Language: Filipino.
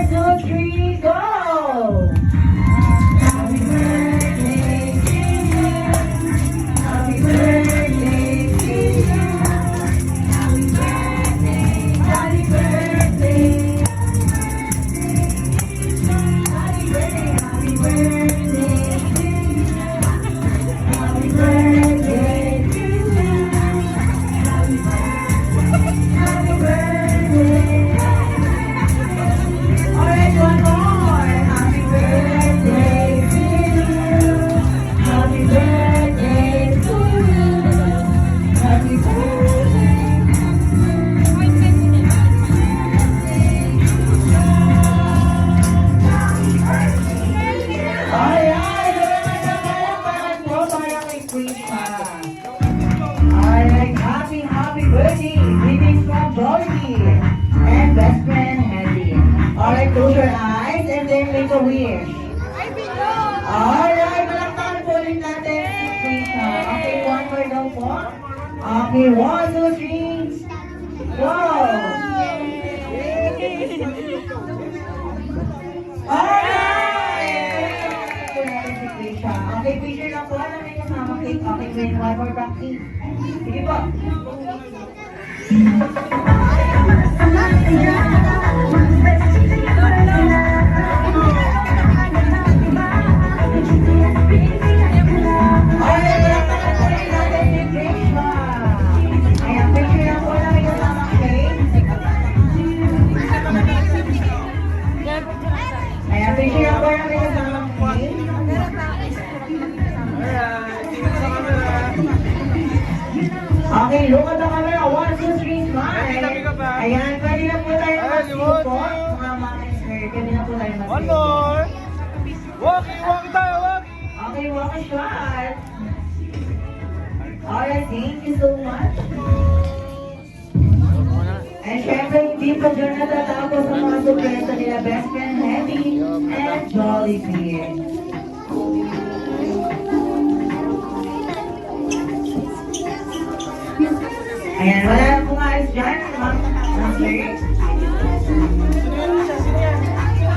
two, three, go! Happy birthday to you. Happy birthday to you. Happy birthday. Happy birthday. Happy birthday. Happy birthday to you. Happy birthday to you. Happy birthday. Alright, one more. Happy birthday to you. Happy birthday to you. Happy birthday. Alright, palakpakan po para kay Queen pa. Alright, happy birthday. Greetings from Jollibee and best friend Henry. Alright, close your eyes and then make a wish. Alright, palakpakan po ulit natin si Queen pa. Okay, one more daw po. Okay, one, two, three. Go! Alright! Okay, picture lang po. Ano may kasama cake? Okay, wait, one more practice. Sige po. Alright, palakpakan po rin natin si Krisha. Ayan, picture lang po na may kasama cake. Ayan, picture lang po na may kasama cake. Okay, look at the camera. 1, 2, 3, smile. Ayan, pwede na po tayo mag-sing po. Mga mami sir, pwede na po tayo mag-sing. One more! Walkie tayo, walkie! Okay, walk a shot. Alright, thank you so much. And syempre, hindi po dyan natatapos ang mga surpresa nila best friend Heavy and Jollibee. Ayan, wala na pong ayos dyan, ma'am sir.